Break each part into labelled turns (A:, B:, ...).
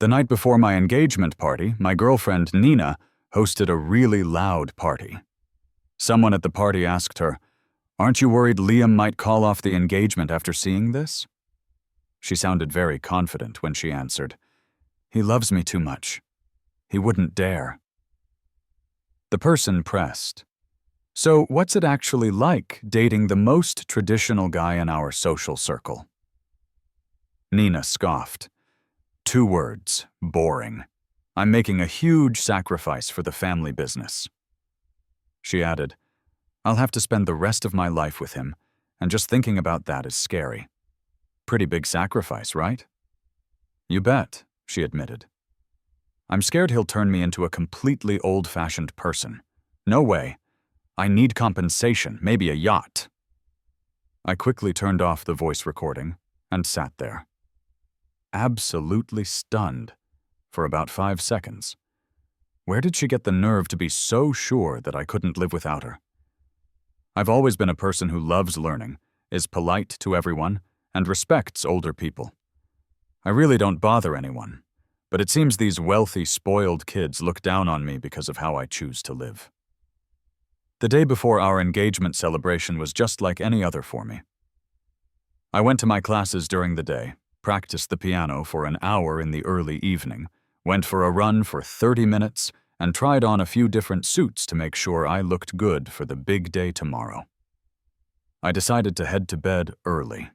A: The night before my engagement party, my girlfriend Nina hosted a really loud party. Someone at the party asked her, "Aren't you worried Liam might call off the engagement after seeing this?" She sounded very confident when she answered, "He loves me too much. He wouldn't dare." The person pressed, "So what's it actually like dating the most traditional guy in our social circle?" Nina scoffed. "2 words, boring. I'm making a huge sacrifice for the family business." She added, "I'll have to spend the rest of my life with him, and just thinking about that is scary. Pretty big sacrifice, right?" "You bet," she admitted. "I'm scared he'll turn me into a completely old-fashioned person. No way. I need compensation, maybe a yacht." I quickly turned off the voice recording and sat there, absolutely stunned, for about 5 seconds. Where did she get the nerve to be so sure that I couldn't live without her? I've always been a person who loves learning, is polite to everyone, and respects older people. I really don't bother anyone, but it seems these wealthy, spoiled kids look down on me because of how I choose to live. The day before our engagement celebration was just like any other for me. I went to my classes during the day, practiced the piano for an hour in the early evening, went for a run for 30 minutes, and tried on a few different suits to make sure I looked good for the big day tomorrow. I decided to head to bed early.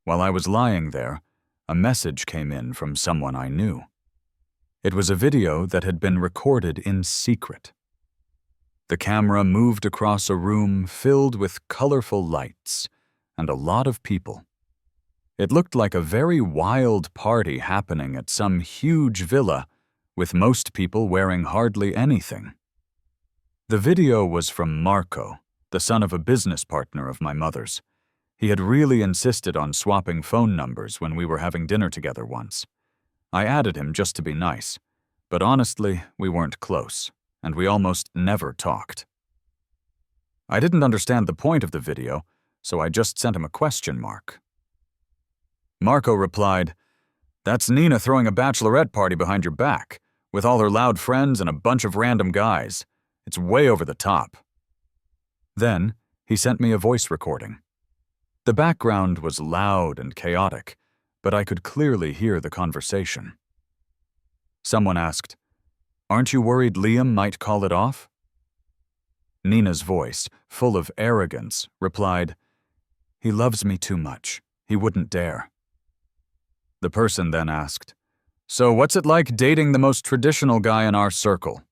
A: While I was lying there, a message came in from someone I knew. It was a video that had been recorded in secret. The camera moved across a room filled with colorful lights and a lot of people. It looked like a very wild party happening at some huge villa, with most people wearing hardly anything. The video was from Marco, the son of a business partner of my mother's. He had really insisted on swapping phone numbers when we were having dinner together once. I added him just to be nice, but honestly, we weren't close, and we almost never talked. I didn't understand the point of the video, so I just sent him a question mark. Marco replied, "That's Nina throwing a bachelorette party behind your back, with all her loud friends and a bunch of random guys. It's way over the top." Then, he sent me a voice recording. The background was loud and chaotic, but I could clearly hear the conversation. Someone asked, "Aren't you worried Liam might call it off?" Nina's voice, full of arrogance, replied, "He loves me too much. He wouldn't dare." The person then asked, "So what's it like dating the most traditional guy in our circle?"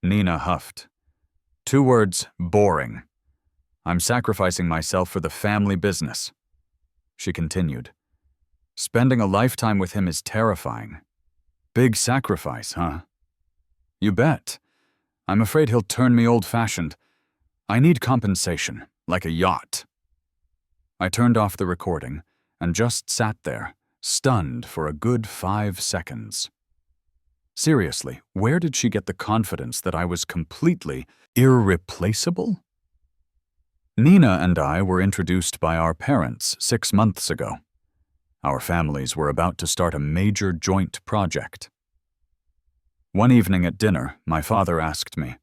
A: Nina huffed. 2 words, boring. I'm sacrificing myself for the family business. She continued, "Spending a lifetime with him is terrifying. Big sacrifice, huh?" "You bet. I'm afraid he'll turn me old-fashioned. I need compensation, like a yacht." I turned off the recording and just sat there, stunned for a good 5 seconds. Seriously, where did she get the confidence that I was completely irreplaceable? Nina and I were introduced by our parents 6 months ago. Our families were about to start a major joint project. One evening at dinner, my father asked me,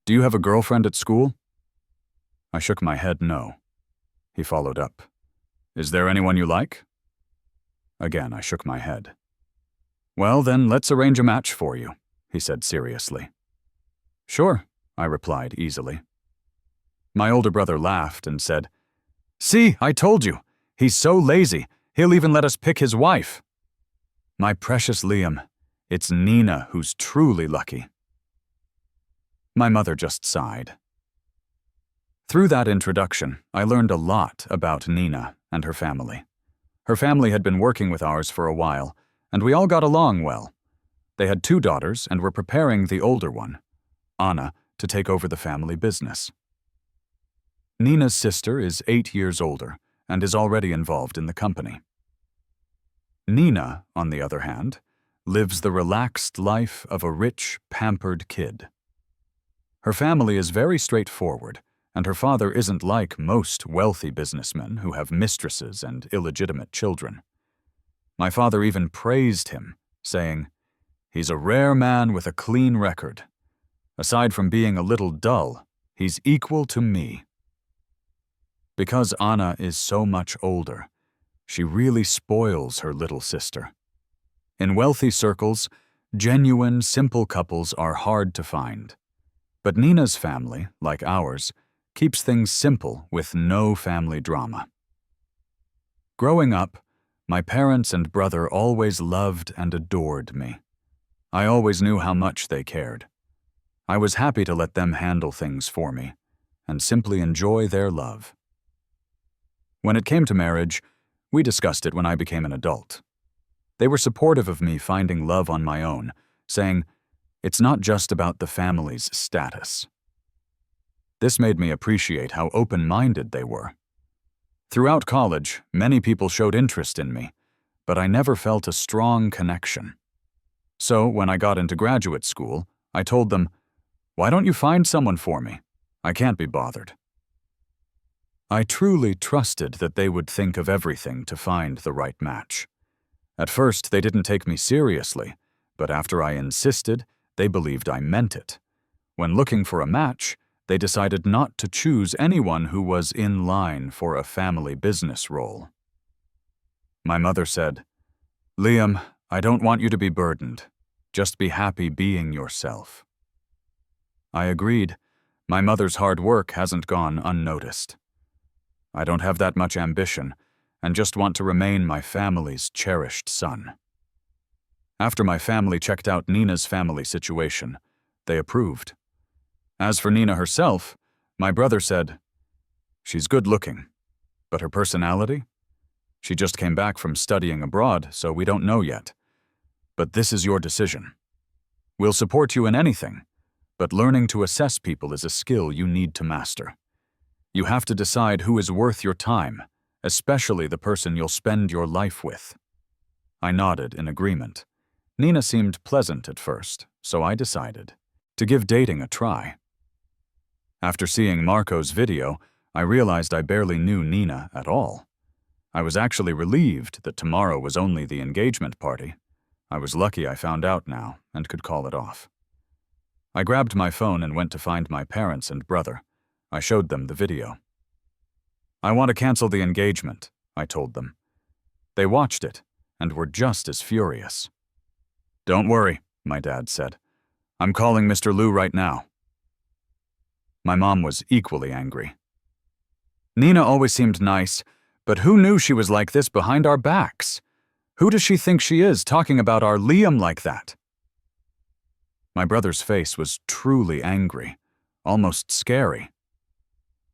A: "Do you have a girlfriend at school?" I shook my head no. He followed up, "Is there anyone you like?" Again, I shook my head. "Well, then let's arrange a match for you," he said seriously. "Sure," I replied easily. My older brother laughed and said, "See, I told you. He's so lazy, he'll even let us pick his wife." My precious Liam, it's Nina who's truly lucky. My mother just sighed. Through that introduction, I learned a lot about Nina and her family. Her family had been working with ours for a while, and we all got along well. They had 2 daughters and were preparing the older one, Anna, to take over the family business. Nina's sister is 8 years older and is already involved in the company. Nina, on the other hand, lives the relaxed life of a rich, pampered kid. Her family is very straightforward, and her father isn't like most wealthy businessmen who have mistresses and illegitimate children. My father even praised him, saying, "He's a rare man with a clean record. Aside from being a little dull, he's equal to me." Because Anna is so much older, she really spoils her little sister. In wealthy circles, genuine, simple couples are hard to find. But Nina's family, like ours, keeps things simple with no family drama. Growing up, my parents and brother always loved and adored me. I always knew how much they cared. I was happy to let them handle things for me and simply enjoy their love. When it came to marriage, we discussed it when I became an adult. They were supportive of me finding love on my own, saying, "It's not just about the family's status." This made me appreciate how open-minded they were. Throughout college, many people showed interest in me, but I never felt a strong connection. So when I got into graduate school, I told them, "Why don't you find someone for me? I can't be bothered." I truly trusted that they would think of everything to find the right match. At first, they didn't take me seriously, but after I insisted, they believed I meant it. When looking for a match, they decided not to choose anyone who was in line for a family business role. My mother said, "Liam, I don't want you to be burdened. Just be happy being yourself." I agreed. My mother's hard work hasn't gone unnoticed. I don't have that much ambition, and just want to remain my family's cherished son. After my family checked out Nina's family situation, they approved. As for Nina herself, my brother said, "She's good-looking, but her personality? She just came back from studying abroad, so we don't know yet. But this is your decision. We'll support you in anything, but learning to assess people is a skill you need to master. You have to decide who is worth your time, especially the person you'll spend your life with." I nodded in agreement. Nina seemed pleasant at first, so I decided to give dating a try. After seeing Marco's video, I realized I barely knew Nina at all. I was actually relieved that tomorrow was only the engagement party. I was lucky I found out now and could call it off. I grabbed my phone and went to find my parents and brother. I showed them the video. "I want to cancel the engagement," I told them. They watched it and were just as furious. "Don't worry," my dad said. "I'm calling Mr. Liu right now." My mom was equally angry. "Nina always seemed nice, but who knew she was like this behind our backs? Who does she think she is talking about our Liam like that?" My brother's face was truly angry, almost scary.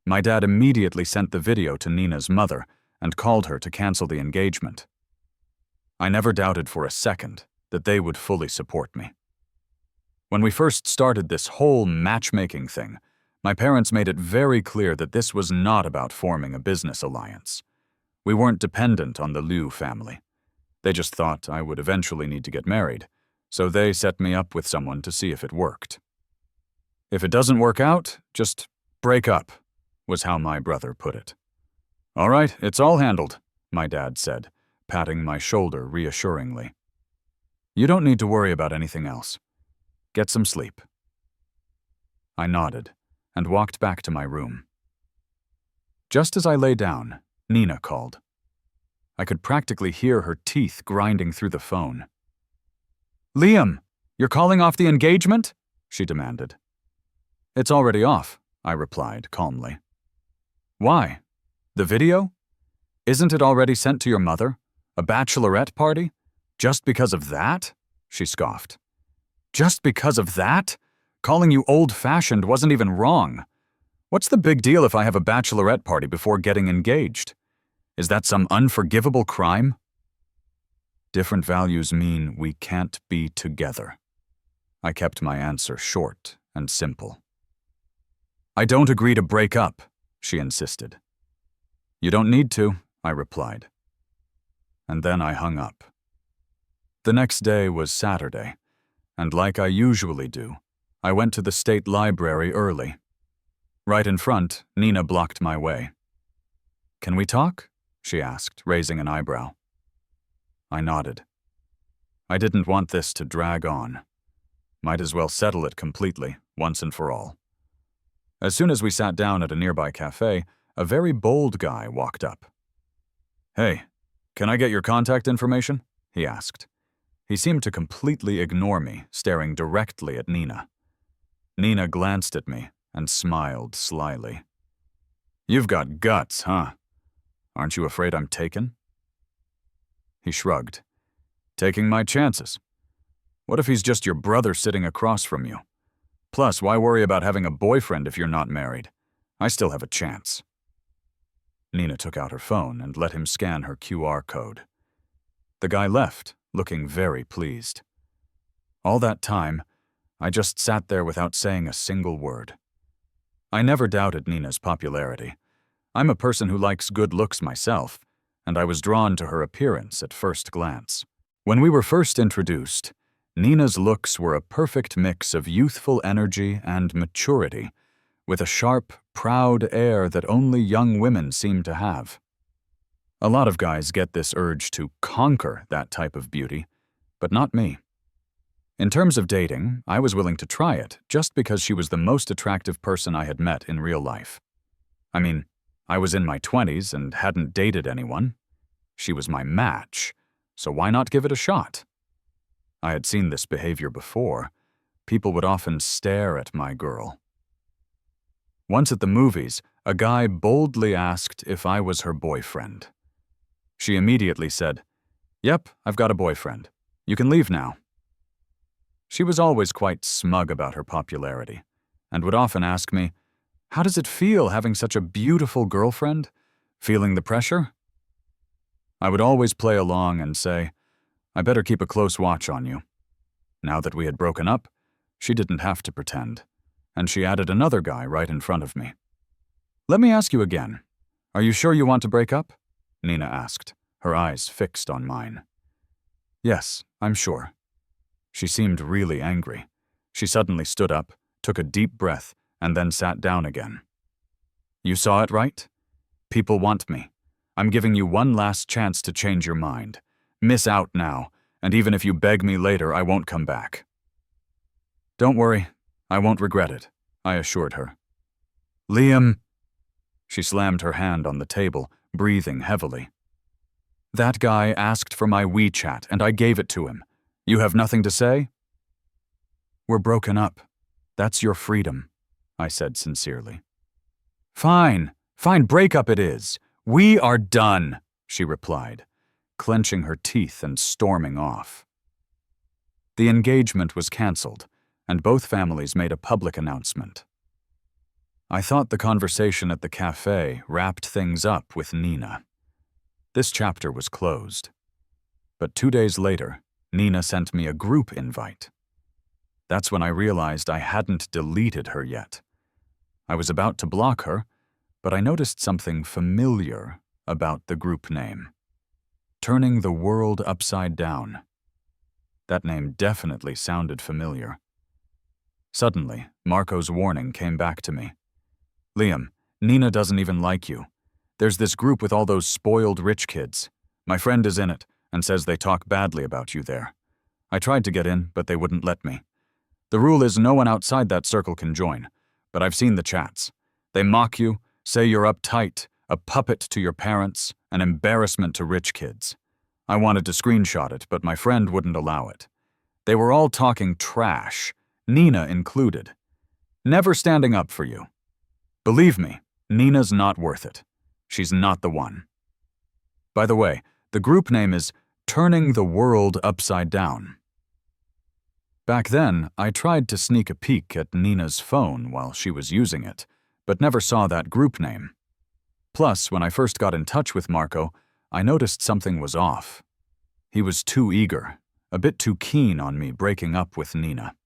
A: My dad immediately sent the video to Nina's mother and called her to cancel the engagement. I never doubted for a second that they would fully support me. When we first started this whole matchmaking thing, my parents made it very clear that this was not about forming a business alliance. We weren't dependent on the Liu family. They just thought I would eventually need to get married, so they set me up with someone to see if it worked. "If it doesn't work out, just break up," was how my brother put it. "All right, it's all handled," my dad said, patting my shoulder reassuringly. "You don't need to worry about anything else. Get some sleep." I nodded and walked back to my room. Just as I lay down, Nina called. I could practically hear her teeth grinding through the phone. "Liam, you're calling off the engagement?" she demanded. "It's already off," I replied calmly. "Why? The video? Isn't it already sent to your mother? A bachelorette party? Just because of that?" she scoffed. "Just because of that? Calling you old-fashioned wasn't even wrong. What's the big deal if I have a bachelorette party before getting engaged? Is that some unforgivable crime?" Different values mean we can't be together. I kept my answer short and simple. "I don't agree to break up," she insisted. "You don't need to," I replied. And then I hung up. The next day was Saturday, and like I usually do, I went to the state library early. Right in front, Nina blocked my way. "Can we talk?" she asked, raising an eyebrow. I nodded. I didn't want this to drag on. Might as well settle it completely, once and for all. As soon as we sat down at a nearby cafe, a very bold guy walked up. "Hey, can I get your contact information?" he asked. He seemed to completely ignore me, staring directly at Nina. Nina glanced at me and smiled slyly. "You've got guts, huh? Aren't you afraid I'm taken?" He shrugged. "Taking my chances. What if he's just your brother sitting across from you? Plus, why worry about having a boyfriend if you're not married? I still have a chance." Nina took out her phone and let him scan her QR code. The guy left, looking very pleased. All that time, I just sat there without saying a single word. I never doubted Nina's popularity. I'm a person who likes good looks myself, and I was drawn to her appearance at first glance. When we were first introduced, Nina's looks were a perfect mix of youthful energy and maturity, with a sharp, proud air that only young women seem to have. A lot of guys get this urge to conquer that type of beauty, but not me. In terms of dating, I was willing to try it just because she was the most attractive person I had met in real life. I mean, I was in my 20s and hadn't dated anyone. She was my match, so why not give it a shot? I had seen this behavior before. People would often stare at my girl. Once at the movies, a guy boldly asked if I was her boyfriend. She immediately said, "Yep, I've got a boyfriend. You can leave now." She was always quite smug about her popularity, and would often ask me, "How does it feel having such a beautiful girlfriend? Feeling the pressure?" I would always play along and say, "I better keep a close watch on you." Now that we had broken up, she didn't have to pretend, and she added another guy right in front of me. "Let me ask you again. Are you sure you want to break up?" Nina asked, her eyes fixed on mine. "Yes, I'm sure." She seemed really angry. She suddenly stood up, took a deep breath, and then sat down again. "You saw it, right? People want me. I'm giving you one last chance to change your mind. Miss out now, and even if you beg me later, I won't come back." "Don't worry, I won't regret it," I assured her. "Liam." She slammed her hand on the table, breathing heavily. "That guy asked for my WeChat, and I gave it to him. You have nothing to say?" "We're broken up. That's your freedom," I said sincerely. Fine, break up it is. We are done," she replied, clenching her teeth and storming off. The engagement was cancelled, and both families made a public announcement. I thought the conversation at the cafe wrapped things up with Nina. This chapter was closed. But 2 days later, Nina sent me a group invite. That's when I realized I hadn't deleted her yet. I was about to block her, but I noticed something familiar about the group name. Turning the World Upside Down. That name definitely sounded familiar. Suddenly, Marco's warning came back to me. "Liam, Nina doesn't even like you. There's this group with all those spoiled rich kids. My friend is in it and says they talk badly about you there. I tried to get in, but they wouldn't let me. The rule is no one outside that circle can join, but I've seen the chats. They mock you, say you're uptight, a puppet to your parents, an embarrassment to rich kids. I wanted to screenshot it, but my friend wouldn't allow it. They were all talking trash, Nina included. Never standing up for you. Believe me, Nina's not worth it. She's not the one." By the way, the group name is Turning the World Upside Down. Back then, I tried to sneak a peek at Nina's phone while she was using it, but never saw that group name. Plus, when I first got in touch with Marco, I noticed something was off. He was too eager, a bit too keen on me breaking up with Nina.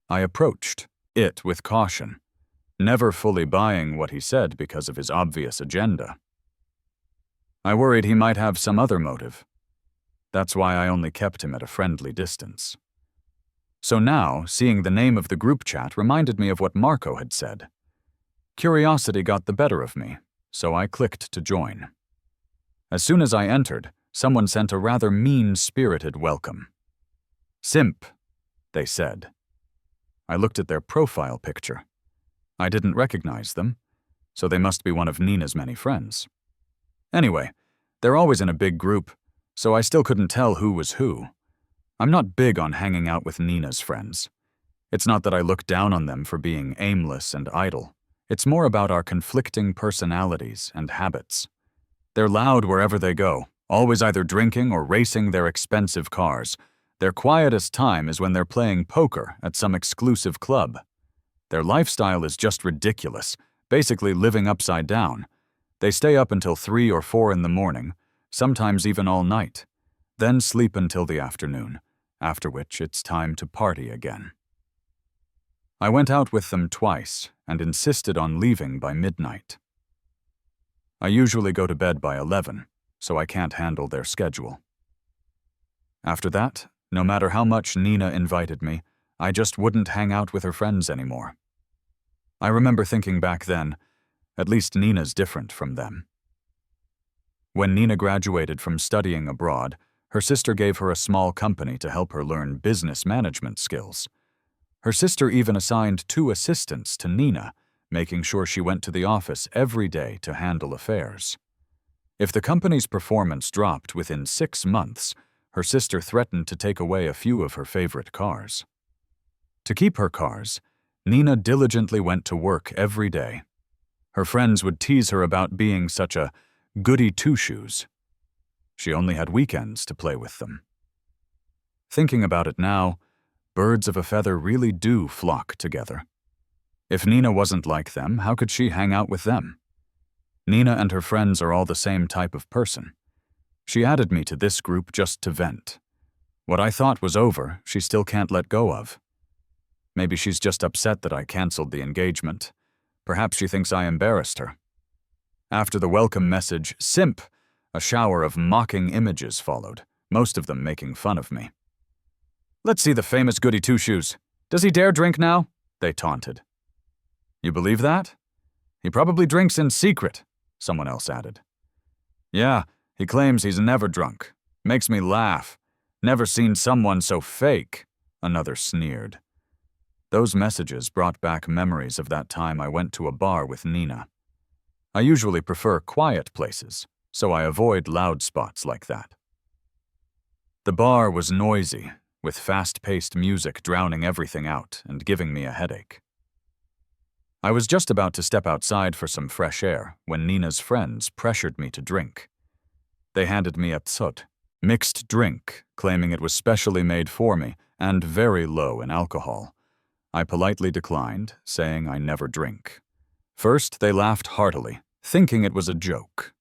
A: I approached it with caution, never fully buying what he said because of his obvious agenda. I worried he might have some other motive. That's why I only kept him at a friendly distance. So now, seeing the name of the group chat reminded me of what Marco had said. Curiosity got the better of me, so I clicked to join. As soon as I entered, someone sent a rather mean-spirited welcome. "Simp," they said. I looked at their profile picture. I didn't recognize them, so they must be one of Nina's many friends. Anyway, they're always in a big group, so I still couldn't tell who was who. I'm not big on hanging out with Nina's friends. It's not that I look down on them for being aimless and idle. It's more about our conflicting personalities and habits. They're loud wherever they go, always either drinking or racing their expensive cars. Their quietest time is when they're playing poker at some exclusive club. Their lifestyle is just ridiculous, basically living upside down. They stay up until 3 or 4 in the morning, sometimes even all night, then sleep until the afternoon, after which it's time to party again. I went out with them twice and insisted on leaving by midnight. I usually go to bed by 11, so I can't handle their schedule. After that, no matter how much Nina invited me, I just wouldn't hang out with her friends anymore. I remember thinking back then, at least Nina's different from them. When Nina graduated from studying abroad, her sister gave her a small company to help her learn business management skills. Her sister even assigned 2 assistants to Nina, making sure she went to the office every day to handle affairs. If the company's performance dropped within 6 months, her sister threatened to take away a few of her favorite cars. To keep her cars, Nina diligently went to work every day. Her friends would tease her about being such a goody two-shoes. She only had weekends to play with them. Thinking about it now, birds of a feather really do flock together. If Nina wasn't like them, how could she hang out with them? Nina and her friends are all the same type of person. She added me to this group just to vent. What I thought was over, she still can't let go of. Maybe she's just upset that I canceled the engagement. Perhaps she thinks I embarrassed her. After the welcome message, "Simp," a shower of mocking images followed, most of them making fun of me. "Let's see the famous goody two-shoes. Does he dare drink now?" they taunted. "You believe that? He probably drinks in secret," someone else added. "Yeah, he claims he's never drunk. Makes me laugh. Never seen someone so fake," another sneered. Those messages brought back memories of that time I went to a bar with Nina. I usually prefer quiet places, so I avoid loud spots like that. The bar was noisy, with fast-paced music drowning everything out and giving me a headache. I was just about to step outside for some fresh air when Nina's friends pressured me to drink. They handed me a psot, mixed drink, claiming it was specially made for me and very low in alcohol. I politely declined, saying I never drink. First, they laughed heartily, thinking it was a joke.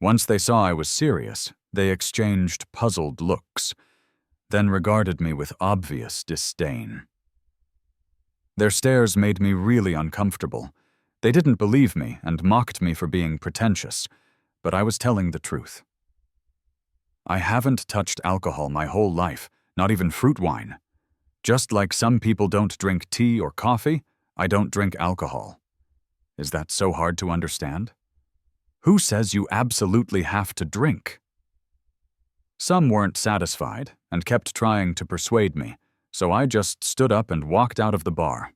A: Once they saw I was serious, they exchanged puzzled looks, then regarded me with obvious disdain. Their stares made me really uncomfortable. They didn't believe me and mocked me for being pretentious, but I was telling the truth. I haven't touched alcohol my whole life, not even fruit wine. Just like some people don't drink tea or coffee, I don't drink alcohol. Is that so hard to understand? Who says you absolutely have to drink? Some weren't satisfied and kept trying to persuade me, so I just stood up and walked out of the bar.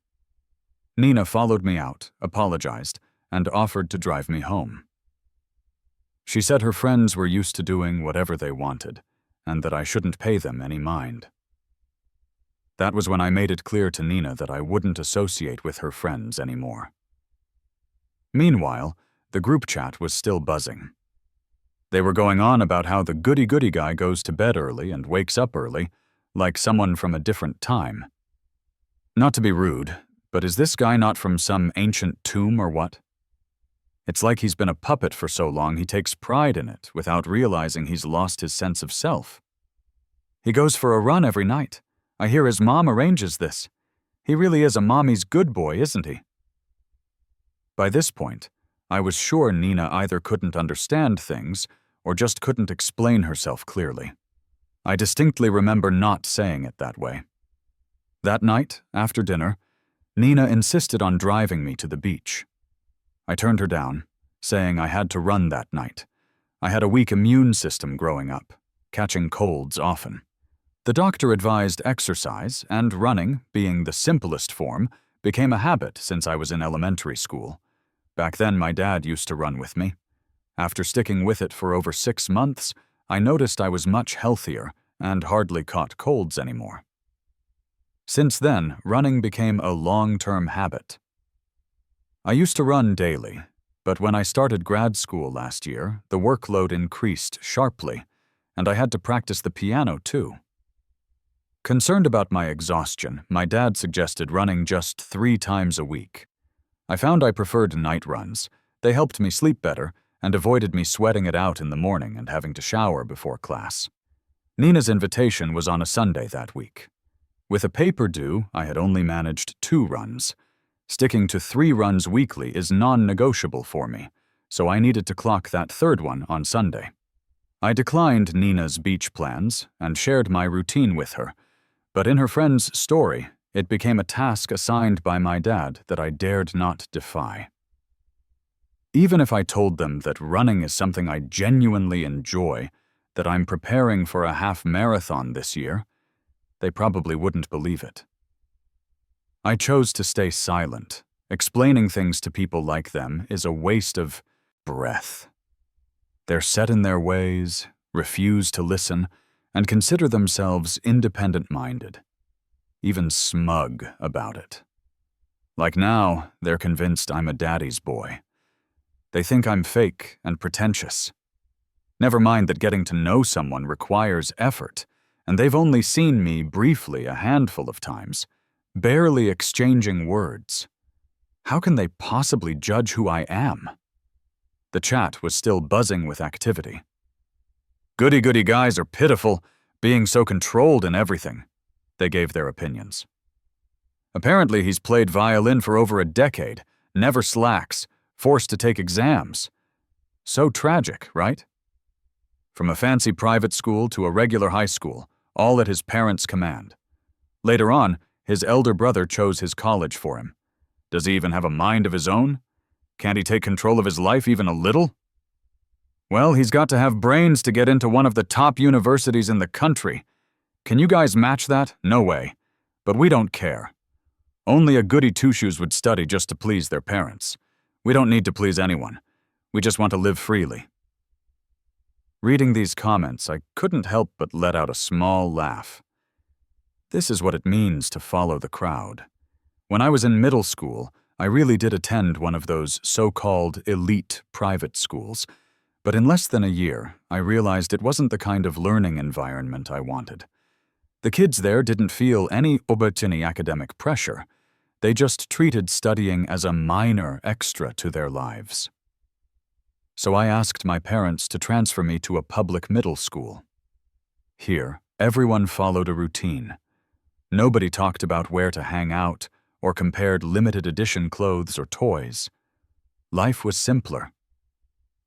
A: Nina followed me out, apologized, and offered to drive me home. She said her friends were used to doing whatever they wanted, and that I shouldn't pay them any mind. That was when I made it clear to Nina that I wouldn't associate with her friends anymore. Meanwhile, the group chat was still buzzing. They were going on about how the goody-goody guy goes to bed early and wakes up early, like someone from a different time. Not to be rude, but is this guy not from some ancient tomb or what? It's like he's been a puppet for so long he takes pride in it without realizing he's lost his sense of self. He goes for a run every night. I hear his mom arranges this. He really is a mommy's good boy, isn't he? By this point, I was sure Nina either couldn't understand things or just couldn't explain herself clearly. I distinctly remember not saying it that way. That night, after dinner, Nina insisted on driving me to the beach. I turned her down, saying I had to run that night. I had a weak immune system growing up, catching colds often. The doctor advised exercise, and running, being the simplest form, became a habit since I was in elementary school. Back then, my dad used to run with me. After sticking with it for over 6 months, I noticed I was much healthier and hardly caught colds anymore. Since then, running became a long-term habit. I used to run daily, but when I started grad school last year, the workload increased sharply, and I had to practice the piano too. Concerned about my exhaustion, my dad suggested running just 3 times a week. I found I preferred night runs. They helped me sleep better and avoided me sweating it out in the morning and having to shower before class. Nina's invitation was on a Sunday that week. With a paper due, I had only managed 2 runs. Sticking to 3 runs weekly is non-negotiable for me, so I needed to clock that 3rd one on Sunday. I declined Nina's beach plans and shared my routine with her, but in her friend's story, it became a task assigned by my dad that I dared not defy. Even if I told them that running is something I genuinely enjoy, that I'm preparing for a half marathon this year, they probably wouldn't believe it. I chose to stay silent. Explaining things to people like them is a waste of breath. They're set in their ways, refuse to listen, and consider themselves independent-minded, even smug about it. Like now, they're convinced I'm a daddy's boy. They think I'm fake and pretentious. Never mind that getting to know someone requires effort, and they've only seen me briefly a handful of times, barely exchanging words. How can they possibly judge who I am? The chat was still buzzing with activity. Goody-goody guys are pitiful, being so controlled in everything. They gave their opinions. Apparently he's played violin for over a decade, never slacks, forced to take exams. So tragic, right? From a fancy private school to a regular high school, all at his parents' command. Later on, his elder brother chose his college for him. Does he even have a mind of his own? Can't he take control of his life even a little? Well, he's got to have brains to get into one of the top universities in the country. Can you guys match that? No way. But we don't care. Only a goody two-shoes would study just to please their parents. We don't need to please anyone. We just want to live freely. Reading these comments, I couldn't help but let out a small laugh. This is what it means to follow the crowd. When I was in middle school, I really did attend one of those so-called elite private schools, but in less than a year, I realized it wasn't the kind of learning environment I wanted. The kids there didn't feel any academic pressure. They just treated studying as a minor extra to their lives. So I asked my parents to transfer me to a public middle school. Here, everyone followed a routine. Nobody talked about where to hang out or compared limited edition clothes or toys. Life was simpler.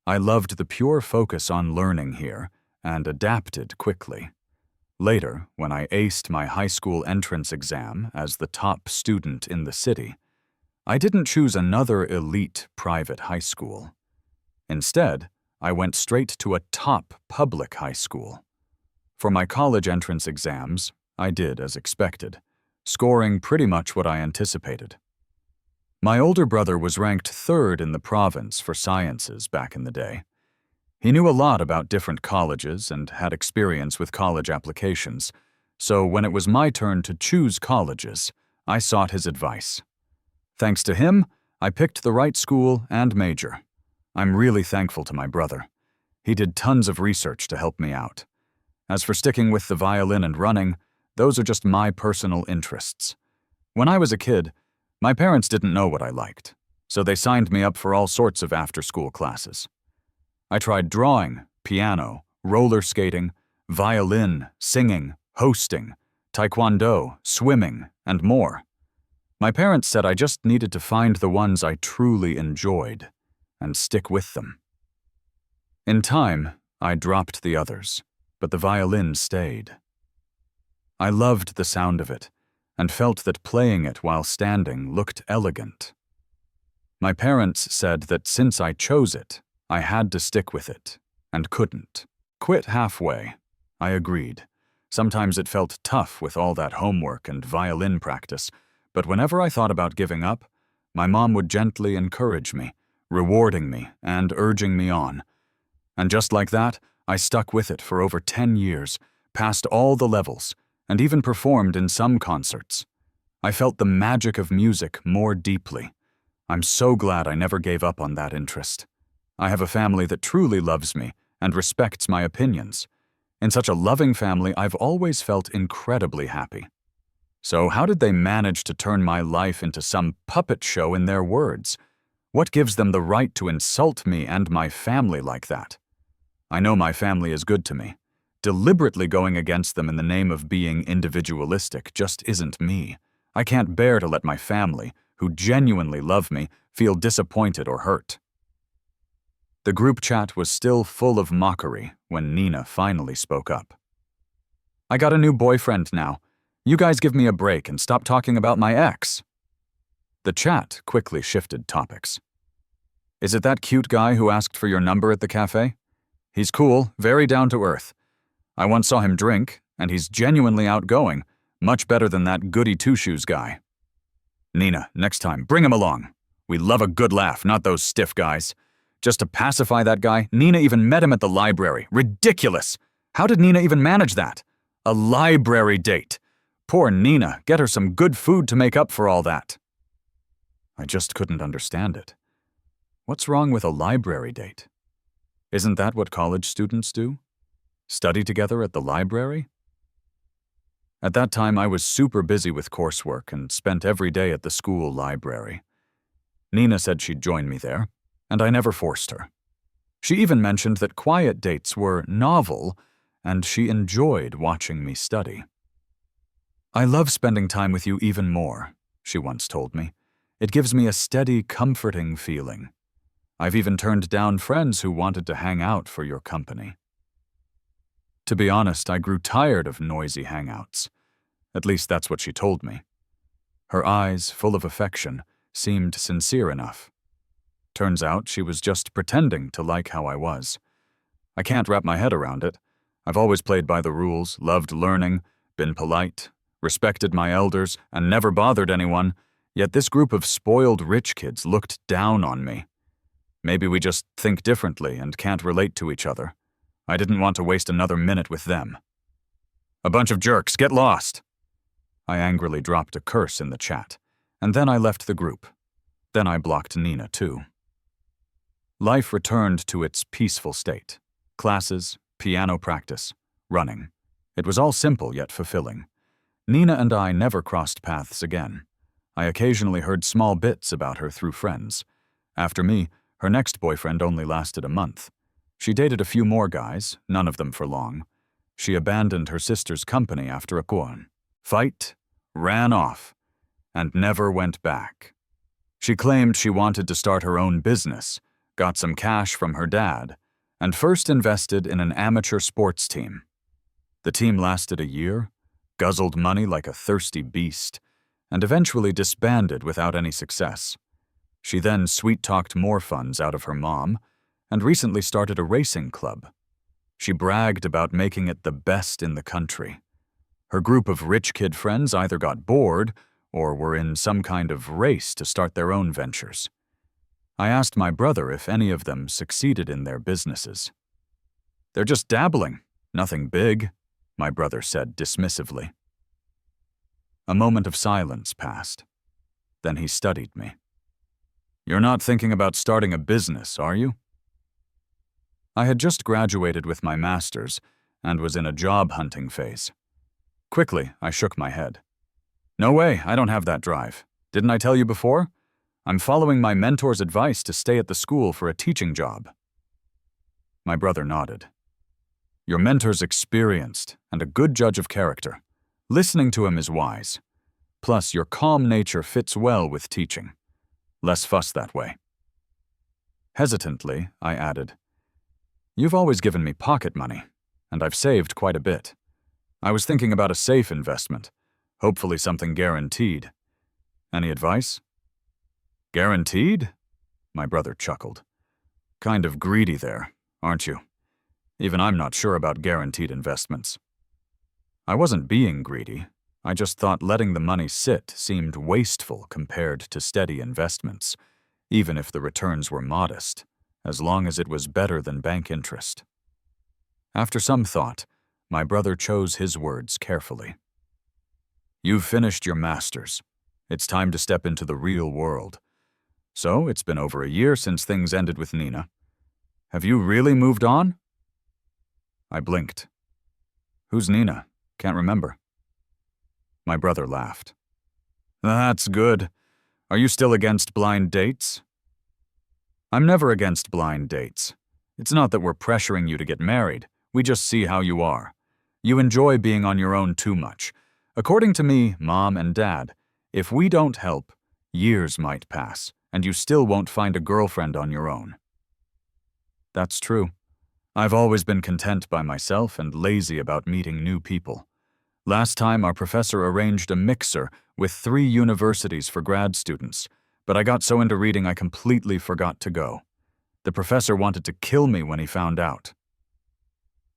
A: I loved the pure focus on learning here and adapted quickly. Later, when I aced my high school entrance exam as the top student in the city, I didn't choose another elite private high school. Instead, I went straight to a top public high school. For my college entrance exams, I did as expected, scoring pretty much what I anticipated. My older brother was ranked 3rd in the province for sciences back in the day. He knew a lot about different colleges and had experience with college applications, so when it was my turn to choose colleges, I sought his advice. Thanks to him, I picked the right school and major. I'm really thankful to my brother. He did tons of research to help me out. As for sticking with the violin and running, those are just my personal interests. When I was a kid, my parents didn't know what I liked, so they signed me up for all sorts of after-school classes. I tried drawing, piano, roller skating, violin, singing, hosting, taekwondo, swimming, and more. My parents said I just needed to find the ones I truly enjoyed and stick with them. In time, I dropped the others, but the violin stayed. I loved the sound of it and felt that playing it while standing looked elegant. My parents said that since I chose it, I had to stick with it, and couldn't. Quit halfway. I agreed. Sometimes it felt tough with all that homework and violin practice, but whenever I thought about giving up, my mom would gently encourage me, rewarding me and urging me on. And just like that, I stuck with it for over 10 years, passed all the levels, and even performed in some concerts. I felt the magic of music more deeply. I'm so glad I never gave up on that interest. I have a family that truly loves me and respects my opinions. In such a loving family, I've always felt incredibly happy. So how did they manage to turn my life into some puppet show in their words? What gives them the right to insult me and my family like that? I know my family is good to me. Deliberately going against them in the name of being individualistic just isn't me. I can't bear to let my family, who genuinely love me, feel disappointed or hurt. The group chat was still full of mockery when Nina finally spoke up. I got a new boyfriend now. You guys give me a break and stop talking about my ex. The chat quickly shifted topics. Is it that cute guy who asked for your number at the cafe? He's cool, very down to earth. I once saw him drink, and he's genuinely outgoing, much better than that goody two-shoes guy. Nina, next time, bring him along. We love a good laugh, not those stiff guys. Just to pacify that guy, Nina even met him at the library. Ridiculous! How did Nina even manage that? A library date. Poor Nina, get her some good food to make up for all that. I just couldn't understand it. What's wrong with a library date? Isn't that what college students do? Study together at the library? At that time, I was super busy with coursework and spent every day at the school library. Nina said she'd join me there, and I never forced her. She even mentioned that quiet dates were novel, and she enjoyed watching me study. I love spending time with you even more, she once told me. It gives me a steady, comforting feeling. I've even turned down friends who wanted to hang out for your company. To be honest, I grew tired of noisy hangouts. At least that's what she told me. Her eyes, full of affection, seemed sincere enough. Turns out she was just pretending to like how I was. I can't wrap my head around it. I've always played by the rules, loved learning, been polite, respected my elders, and never bothered anyone, yet this group of spoiled rich kids looked down on me. Maybe we just think differently and can't relate to each other. I didn't want to waste another minute with them. A bunch of jerks, get lost! I angrily dropped a curse in the chat, and then I left the group. Then I blocked Nina too. Life returned to its peaceful state. Classes, piano practice, running. It was all simple yet fulfilling. Nina and I never crossed paths again. I occasionally heard small bits about her through friends. After me, her next boyfriend only lasted a month. She dated a few more guys, none of them for long. She abandoned her sister's company after a fight, ran off, and never went back. She claimed she wanted to start her own business, got some cash from her dad, and first invested in an amateur sports team. The team lasted a year, guzzled money like a thirsty beast, and eventually disbanded without any success. She then sweet-talked more funds out of her mom, and recently started a racing club. She bragged about making it the best in the country. Her group of rich kid friends either got bored or were in some kind of race to start their own ventures. I asked my brother if any of them succeeded in their businesses. "They're just dabbling, nothing big," my brother said dismissively. A moment of silence passed. Then he studied me. "You're not thinking about starting a business, are you?" I had just graduated with my master's and was in a job hunting phase. Quickly, I shook my head. "No way, I don't have that drive. Didn't I tell you before? I'm following my mentor's advice to stay at the school for a teaching job." My brother nodded. "Your mentor's experienced and a good judge of character. Listening to him is wise. Plus, your calm nature fits well with teaching. Less fuss that way." Hesitantly, I added, "You've always given me pocket money, and I've saved quite a bit. I was thinking about a safe investment, hopefully something guaranteed. Any advice?" "Guaranteed?" My brother chuckled. "Kind of greedy there, aren't you? Even I'm not sure about guaranteed investments. I wasn't being greedy. I just thought letting the money sit seemed wasteful compared to steady investments, even if the returns were modest, as long as it was better than bank interest. After some thought, my brother chose his words carefully. You've finished your master's. It's time to step into the real world. So, it's been over a year since things ended with Nina. Have you really moved on? I blinked. Who's Nina? Can't remember. My brother laughed. That's good. Are you still against blind dates? I'm never against blind dates. It's not that we're pressuring you to get married. We just see how you are. You enjoy being on your own too much. According to me, Mom and Dad, if we don't help, years might pass, and you still won't find a girlfriend on your own. That's true. I've always been content by myself and lazy about meeting new people. Last time, our professor arranged a mixer with 3 universities for grad students, but I got so into reading I completely forgot to go. The professor wanted to kill me when he found out.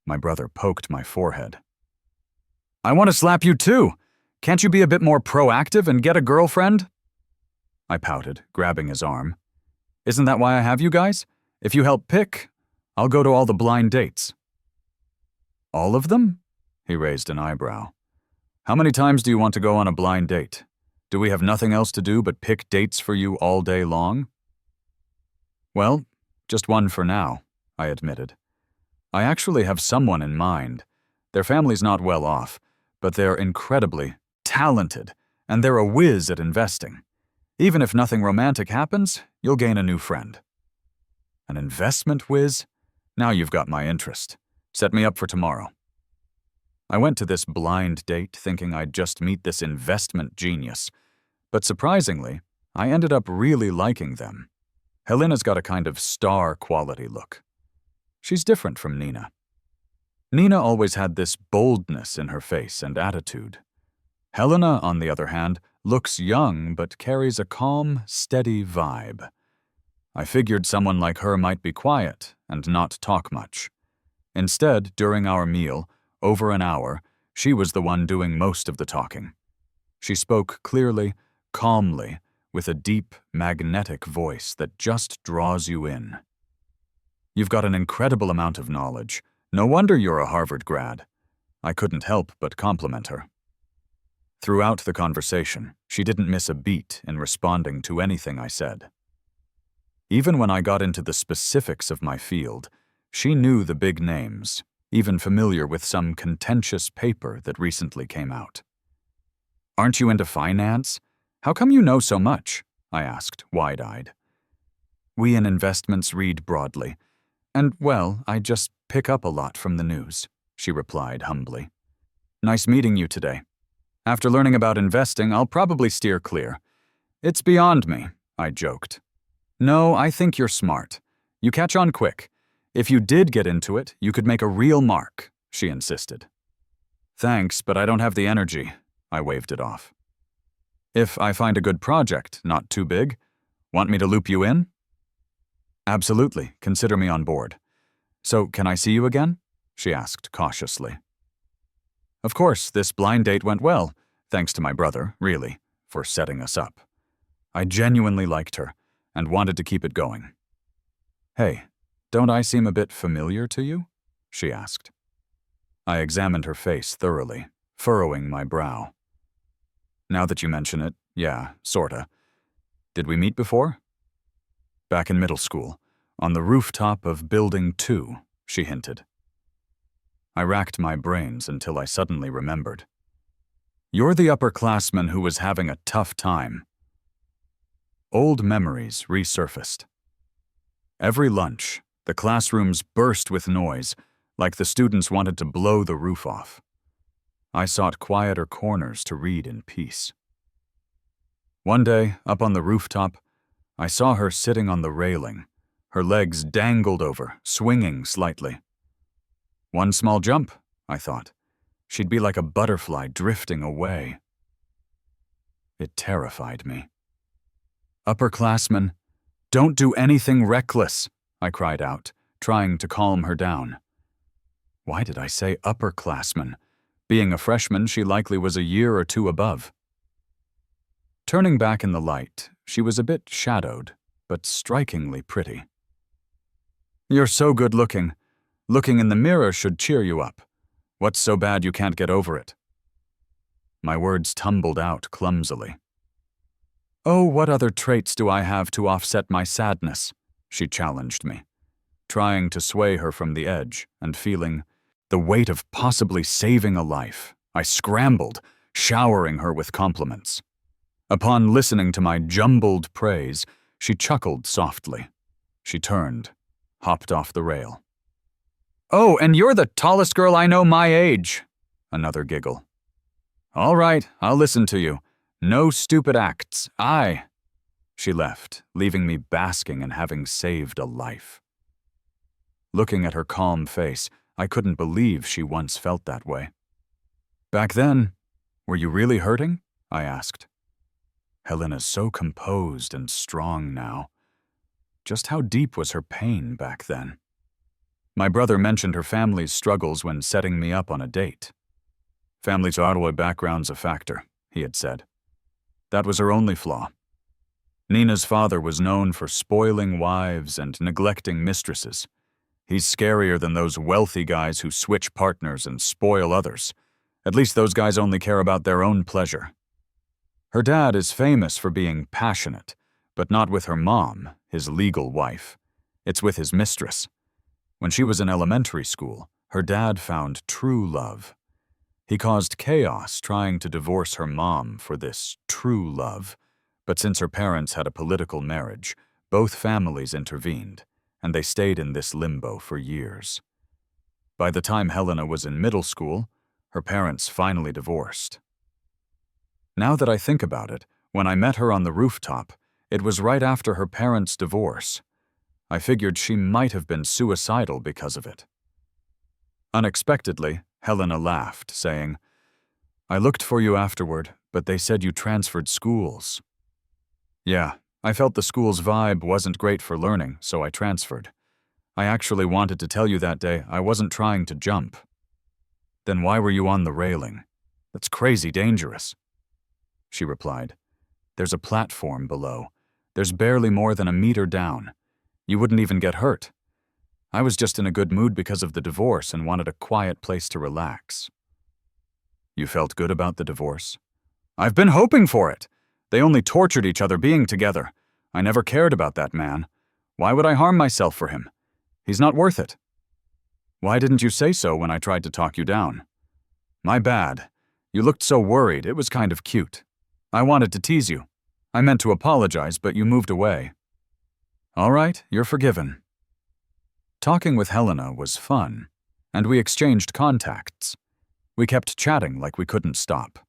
A: My brother poked my forehead. I want to slap you too. Can't you be a bit more proactive and get a girlfriend? I pouted, grabbing his arm. Isn't that why I have you guys? If you help pick, I'll go to all the blind dates. All of them? He raised an eyebrow. How many times do you want to go on a blind date? Do we have nothing else to do but pick dates for you all day long? Well, just one for now, I admitted. I actually have someone in mind. Their family's not well off, but they're incredibly talented, and they're a whiz at investing. Even if nothing romantic happens, you'll gain a new friend. An investment whiz? Now you've got my interest. Set me up for tomorrow. I went to this blind date thinking I'd just meet this investment genius, but surprisingly, I ended up really liking them. Helena's got a kind of star quality look. She's different from Nina. Nina always had this boldness in her face and attitude. Helena, on the other hand, looks young but carries a calm, steady vibe. I figured someone like her might be quiet and not talk much. Instead, during our meal, over an hour, she was the one doing most of the talking. She spoke clearly, calmly, with a deep, magnetic voice that just draws you in. You've got an incredible amount of knowledge. No wonder you're a Harvard grad. I couldn't help but compliment her. Throughout the conversation, she didn't miss a beat in responding to anything I said. Even when I got into the specifics of my field, she knew the big names, even familiar with some contentious paper that recently came out. Aren't you into finance? How come you know so much? I asked, wide-eyed. We in investments read broadly, and, well, I just pick up a lot from the news, she replied humbly. Nice meeting you today. After learning about investing, I'll probably steer clear. It's beyond me, I joked. No, I think you're smart. You catch on quick. If you did get into it, you could make a real mark, she insisted. Thanks, but I don't have the energy, I waved it off. If I find a good project, not too big, want me to loop you in? Absolutely, consider me on board. So, can I see you again? She asked cautiously. Of course, this blind date went well, thanks to my brother, really, for setting us up. I genuinely liked her, and wanted to keep it going. Hey, don't I seem a bit familiar to you? She asked. I examined her face thoroughly, furrowing my brow. Now that you mention it, yeah, sorta. Did we meet before? Back in middle school, on the rooftop of Building 2, she hinted. I racked my brains until I suddenly remembered. You're the upperclassman who was having a tough time. Old memories resurfaced. Every lunch, the classrooms burst with noise, like the students wanted to blow the roof off. I sought quieter corners to read in peace. One day, up on the rooftop, I saw her sitting on the railing, her legs dangled over, swinging slightly. One small jump, I thought. She'd be like a butterfly drifting away. It terrified me. Upperclassmen, don't do anything reckless, I cried out, trying to calm her down. Why did I say upperclassman? Being a freshman, she likely was a year or two above. Turning back in the light, she was a bit shadowed, but strikingly pretty. You're so good-looking. Looking in the mirror should cheer you up. What's so bad you can't get over it? My words tumbled out clumsily. Oh, what other traits do I have to offset my sadness? She challenged me, trying to sway her from the edge and feeling the weight of possibly saving a life. I scrambled, showering her with compliments. Upon listening to my jumbled praise, she chuckled softly. She turned, hopped off the rail. Oh, and you're the tallest girl I know my age. Another giggle. All right, I'll listen to you. No stupid acts. She left, leaving me basking in having saved a life. Looking at her calm face, I couldn't believe she once felt that way. Back then, were you really hurting? I asked. Helena's so composed and strong now. Just how deep was her pain back then? My brother mentioned her family's struggles when setting me up on a date. Family's Ottawa background's a factor, he had said. That was her only flaw. Nina's father was known for spoiling wives and neglecting mistresses. He's scarier than those wealthy guys who switch partners and spoil others. At least those guys only care about their own pleasure. Her dad is famous for being passionate, but not with her mom, his legal wife. It's with his mistress. When she was in elementary school, her dad found true love. He caused chaos trying to divorce her mom for this true love, but since her parents had a political marriage, both families intervened, and they stayed in this limbo for years. By the time Helena was in middle school, her parents finally divorced. Now that I think about it, when I met her on the rooftop, it was right after her parents' divorce. I figured she might have been suicidal because of it. Unexpectedly, Helena laughed, saying, I looked for you afterward, but they said you transferred schools. Yeah, I felt the school's vibe wasn't great for learning, so I transferred. I actually wanted to tell you that day I wasn't trying to jump. Then why were you on the railing? That's crazy dangerous. She replied, There's a platform below. There's barely more than a meter down. You wouldn't even get hurt. I was just in a good mood because of the divorce and wanted a quiet place to relax. You felt good about the divorce? I've been hoping for it. They only tortured each other being together. I never cared about that man. Why would I harm myself for him? He's not worth it. Why didn't you say so when I tried to talk you down? My bad. You looked so worried, it was kind of cute. I wanted to tease you. I meant to apologize, but you moved away. All right, you're forgiven. Talking with Helena was fun, and we exchanged contacts. We kept chatting like we couldn't stop.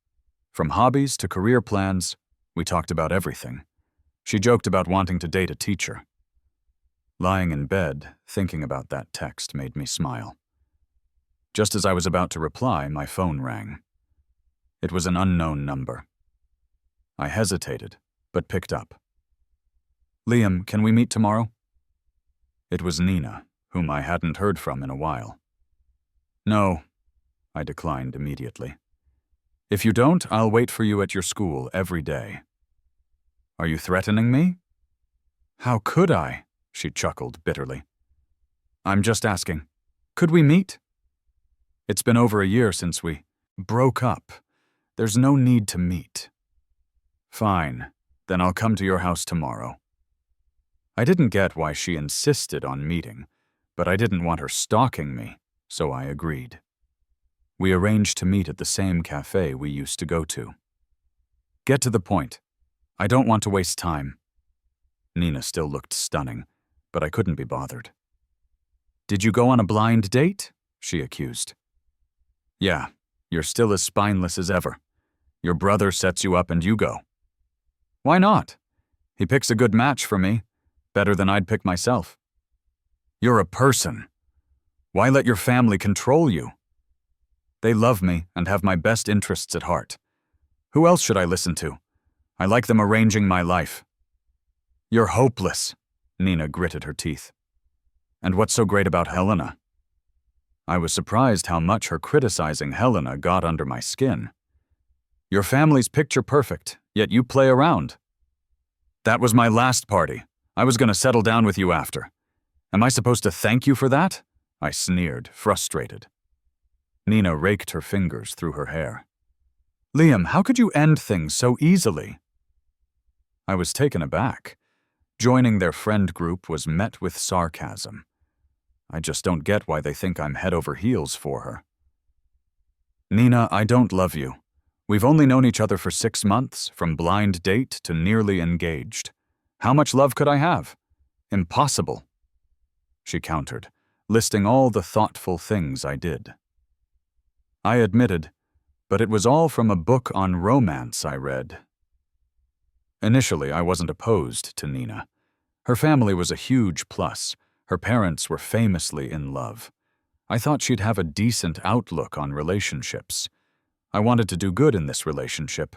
A: From hobbies to career plans, we talked about everything. She joked about wanting to date a teacher. Lying in bed, thinking about that text made me smile. Just as I was about to reply, my phone rang. It was an unknown number. I hesitated, but picked up. Liam, can we meet tomorrow? It was Nina, whom I hadn't heard from in a while. No, I declined immediately. If you don't, I'll wait for you at your school every day. Are you threatening me? How could I? She chuckled bitterly. I'm just asking. Could we meet? It's been over a year since we broke up. There's no need to meet. Fine, then I'll come to your house tomorrow. I didn't get why she insisted on meeting, but I didn't want her stalking me, so I agreed. We arranged to meet at the same cafe we used to go to. Get to the point. I don't want to waste time. Nina still looked stunning, but I couldn't be bothered. Did you go on a blind date? She accused. Yeah, you're still as spineless as ever. Your brother sets you up and you go. Why not? He picks a good match for me, better than I'd pick myself. You're a person. Why let your family control you? They love me and have my best interests at heart. Who else should I listen to? I like them arranging my life. You're hopeless, Nina gritted her teeth. And what's so great about Helena? I was surprised how much her criticizing Helena got under my skin. Your family's picture perfect, yet you play around. That was my last party. I was going to settle down with you after. Am I supposed to thank you for that? I sneered, frustrated. Nina raked her fingers through her hair. Liam, how could you end things so easily? I was taken aback. Joining their friend group was met with sarcasm. I just don't get why they think I'm head over heels for her. Nina, I don't love you. We've only known each other for 6 months, from blind date to nearly engaged. How much love could I have? Impossible. She countered, listing all the thoughtful things I did. I admitted, but it was all from a book on romance I read. Initially, I wasn't opposed to Nina. Her family was a huge plus. Her parents were famously in love. I thought she'd have a decent outlook on relationships. I wanted to do good in this relationship,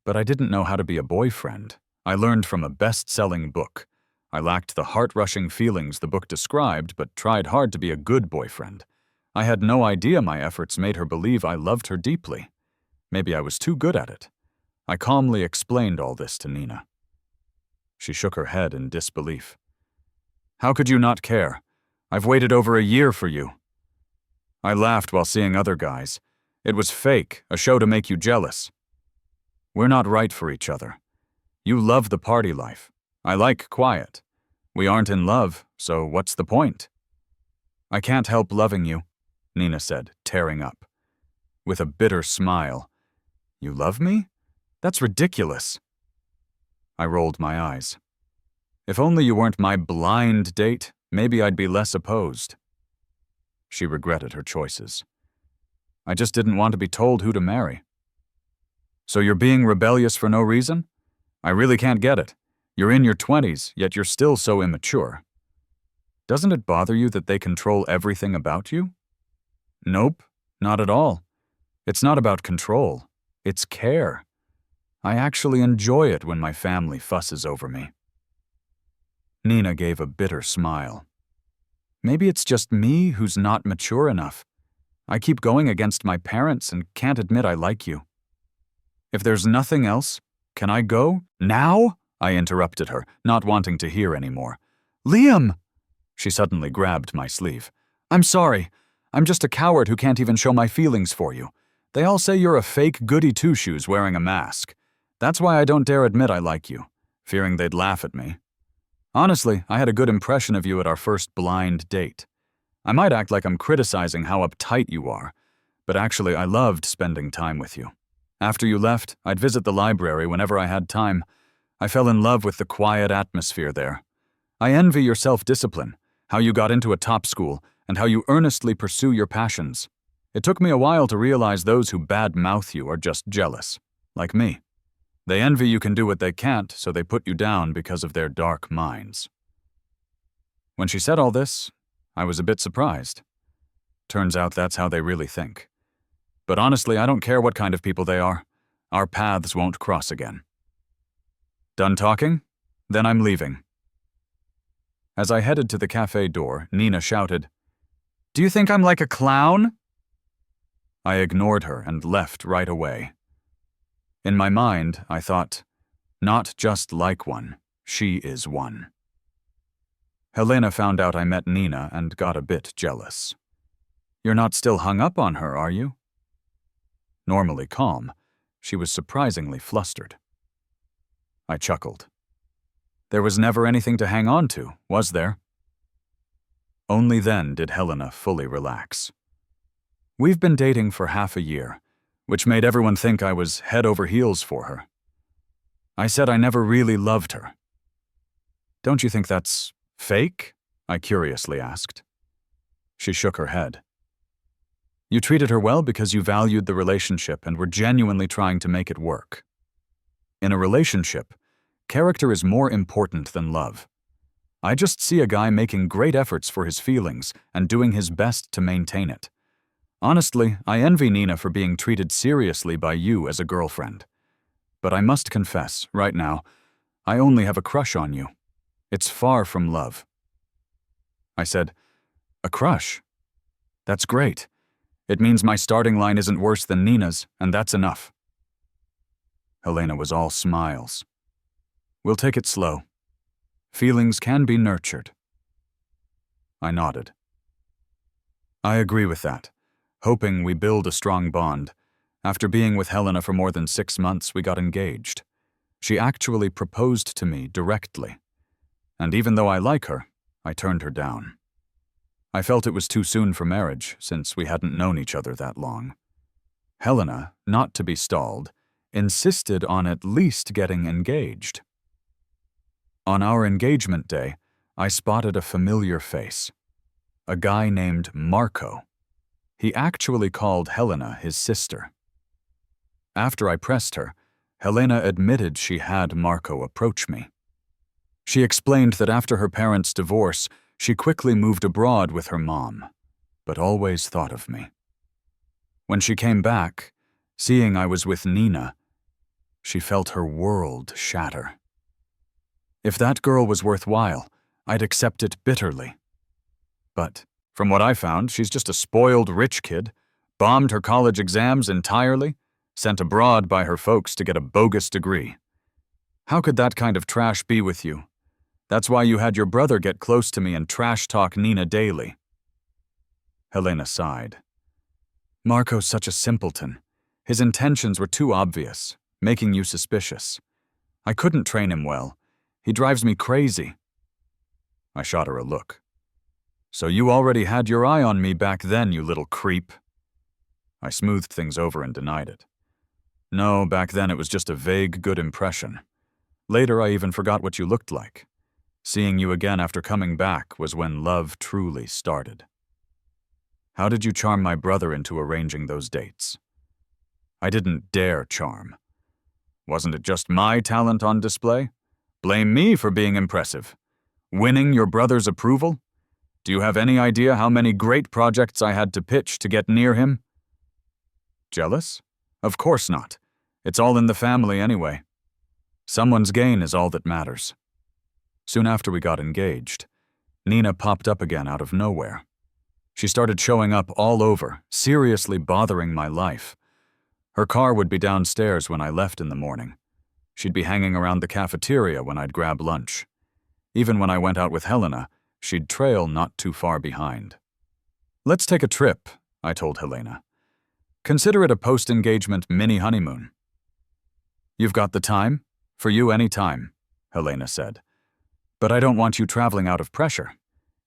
A: but I didn't know how to be a boyfriend. I learned from a best-selling book. I lacked the heart-rushing feelings the book described, but tried hard to be a good boyfriend. I had no idea my efforts made her believe I loved her deeply. Maybe I was too good at it. I calmly explained all this to Nina. She shook her head in disbelief. How could you not care? I've waited over a year for you. I laughed while seeing other guys. It was fake, a show to make you jealous. We're not right for each other. You love the party life. I like quiet. We aren't in love, so what's the point? I can't help loving you, Nina said, tearing up. With a bitter smile. You love me? That's ridiculous. I rolled my eyes. If only you weren't my blind date, maybe I'd be less opposed. She regretted her choices. I just didn't want to be told who to marry. So you're being rebellious for no reason? I really can't get it. You're in your 20s, yet you're still so immature. Doesn't it bother you that they control everything about you? Nope, not at all. It's not about control. It's care. I actually enjoy it when my family fusses over me. Nina gave a bitter smile. Maybe it's just me who's not mature enough. I keep going against my parents and can't admit I like you. If there's nothing else, can I go? Now? I interrupted her, not wanting to hear anymore. Liam! She suddenly grabbed my sleeve. I'm sorry. I'm just a coward who can't even show my feelings for you. They all say you're a fake goody two-shoes wearing a mask. That's why I don't dare admit I like you, fearing they'd laugh at me. Honestly, I had a good impression of you at our first blind date. I might act like I'm criticizing how uptight you are, but actually I loved spending time with you. After you left, I'd visit the library whenever I had time. I fell in love with the quiet atmosphere there. I envy your self-discipline, how you got into a top school, and how you earnestly pursue your passions. It took me a while to realize those who bad-mouth you are just jealous, like me. They envy you can do what they can't, so they put you down because of their dark minds. When she said all this, I was a bit surprised. Turns out that's how they really think. But honestly, I don't care what kind of people they are. Our paths won't cross again. Done talking? Then I'm leaving. As I headed to the cafe door, Nina shouted, Do you think I'm like a clown? I ignored her and left right away. In my mind, I thought, not just like one, she is one. Helena found out I met Nina and got a bit jealous. You're not still hung up on her, are you? Normally calm, she was surprisingly flustered. I chuckled. There was never anything to hang on to, was there? Only then did Helena fully relax. We've been dating for half a year, which made everyone think I was head over heels for her. I said I never really loved her. Don't you think that's fake? I curiously asked. She shook her head. You treated her well because you valued the relationship and were genuinely trying to make it work. In a relationship, character is more important than love. I just see a guy making great efforts for his feelings and doing his best to maintain it. Honestly, I envy Nina for being treated seriously by you as a girlfriend. But I must confess, right now, I only have a crush on you. It's far from love. I said, a crush? That's great. It means my starting line isn't worse than Nina's, and that's enough. Helena was all smiles. We'll take it slow. Feelings can be nurtured. I nodded. I agree with that, hoping we build a strong bond. After being with Helena for more than 6 months, we got engaged. She actually proposed to me directly. And even though I like her, I turned her down. I felt it was too soon for marriage, since we hadn't known each other that long. Helena, not to be stalled, insisted on at least getting engaged. On our engagement day, I spotted a familiar face. A guy named Marco. He actually called Helena his sister. After I pressed her, Helena admitted she had Marco approach me. She explained that after her parents' divorce, she quickly moved abroad with her mom, but always thought of me. When she came back, seeing I was with Nina, she felt her world shatter. If that girl was worthwhile, I'd accept it bitterly. But from what I found, she's just a spoiled rich kid, bombed her college exams entirely, sent abroad by her folks to get a bogus degree. How could that kind of trash be with you? That's why you had your brother get close to me and trash-talk Nina daily. Helena sighed. Marco's such a simpleton. His intentions were too obvious, making you suspicious. I couldn't train him well. He drives me crazy. I shot her a look. So you already had your eye on me back then, you little creep. I smoothed things over and denied it. No, back then it was just a vague good impression. Later I even forgot what you looked like. Seeing you again after coming back was when love truly started. How did you charm my brother into arranging those dates? I didn't dare charm. Wasn't it just my talent on display? Blame me for being impressive. Winning your brother's approval? Do you have any idea how many great projects I had to pitch to get near him? Jealous? Of course not. It's all in the family anyway. Someone's gain is all that matters. Soon after we got engaged, Nina popped up again out of nowhere. She started showing up all over, seriously bothering my life. Her car would be downstairs when I left in the morning. She'd be hanging around the cafeteria when I'd grab lunch. Even when I went out with Helena, she'd trail not too far behind. Let's take a trip, I told Helena. Consider it a post-engagement mini-honeymoon. You've got the time? For you any time, Helena said. But I don't want you traveling out of pressure.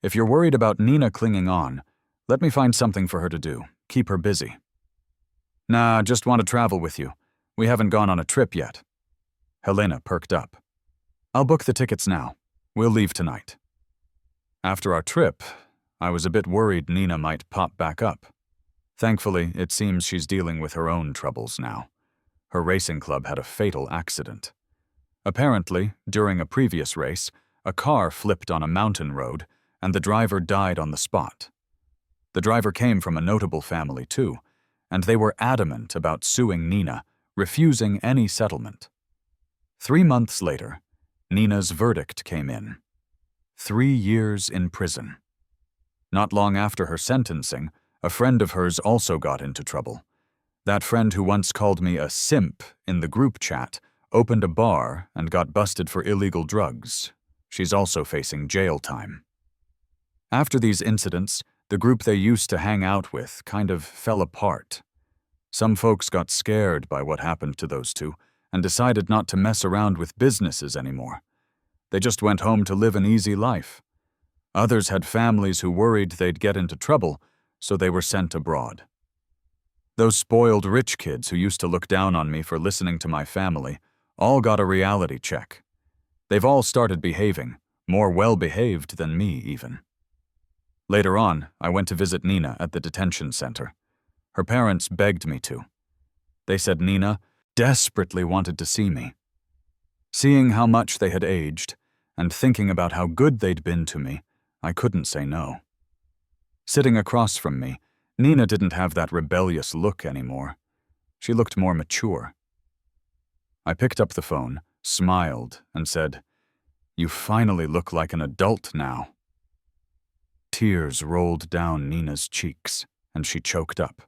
A: If you're worried about Nina clinging on, let me find something for her to do. Keep her busy. Nah, just want to travel with you. We haven't gone on a trip yet. Helena perked up. I'll book the tickets now. We'll leave tonight. After our trip, I was a bit worried Nina might pop back up. Thankfully, it seems she's dealing with her own troubles now. Her racing club had a fatal accident. Apparently, during a previous race, a car flipped on a mountain road, and the driver died on the spot. The driver came from a notable family too, and they were adamant about suing Nina, refusing any settlement. 3 months later, Nina's verdict came in. 3 years in prison. Not long after her sentencing, a friend of hers also got into trouble. That friend who once called me a simp in the group chat opened a bar and got busted for illegal drugs. She's also facing jail time. After these incidents, the group they used to hang out with kind of fell apart. Some folks got scared by what happened to those two and decided not to mess around with businesses anymore. They just went home to live an easy life. Others had families who worried they'd get into trouble, so they were sent abroad. Those spoiled rich kids who used to look down on me for listening to my family all got a reality check. They've all started behaving, more well-behaved than me even. Later on, I went to visit Nina at the detention center. Her parents begged me to. They said Nina desperately wanted to see me. Seeing how much they had aged, and thinking about how good they'd been to me, I couldn't say no. Sitting across from me, Nina didn't have that rebellious look anymore. She looked more mature. I picked up the phone, smiled, and said, "You finally look like an adult now." Tears rolled down Nina's cheeks, and she choked up.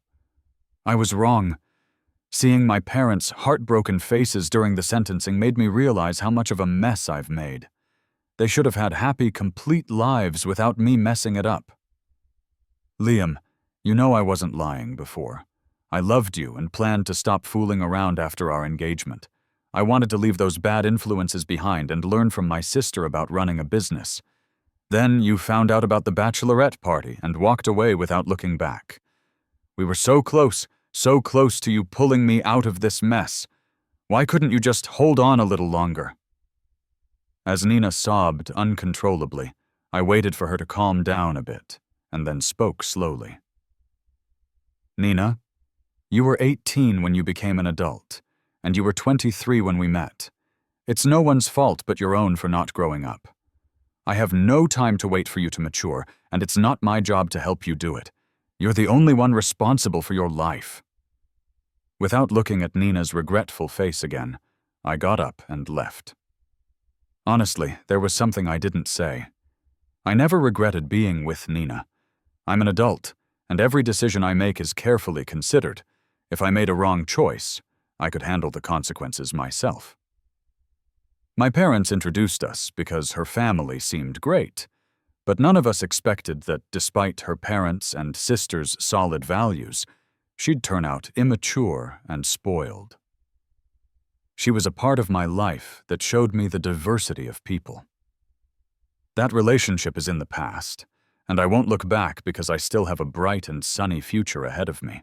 A: I was wrong. Seeing my parents' heartbroken faces during the sentencing made me realize how much of a mess I've made. They should have had happy, complete lives without me messing it up. Liam, you know I wasn't lying before. I loved you and planned to stop fooling around after our engagement. I wanted to leave those bad influences behind and learn from my sister about running a business. Then you found out about the bachelorette party and walked away without looking back. We were so close to you pulling me out of this mess. Why couldn't you just hold on a little longer? As Nina sobbed uncontrollably, I waited for her to calm down a bit, and then spoke slowly. Nina, you were 18 when you became an adult, and you were 23 when we met. It's no one's fault but your own for not growing up. I have no time to wait for you to mature, and it's not my job to help you do it. You're the only one responsible for your life. Without looking at Nina's regretful face again, I got up and left. Honestly, there was something I didn't say. I never regretted being with Nina. I'm an adult, and every decision I make is carefully considered. If I made a wrong choice, I could handle the consequences myself. My parents introduced us because her family seemed great, but none of us expected that despite her parents' and sister's solid values, she'd turn out immature and spoiled. She was a part of my life that showed me the diversity of people. That relationship is in the past, and I won't look back because I still have a bright and sunny future ahead of me.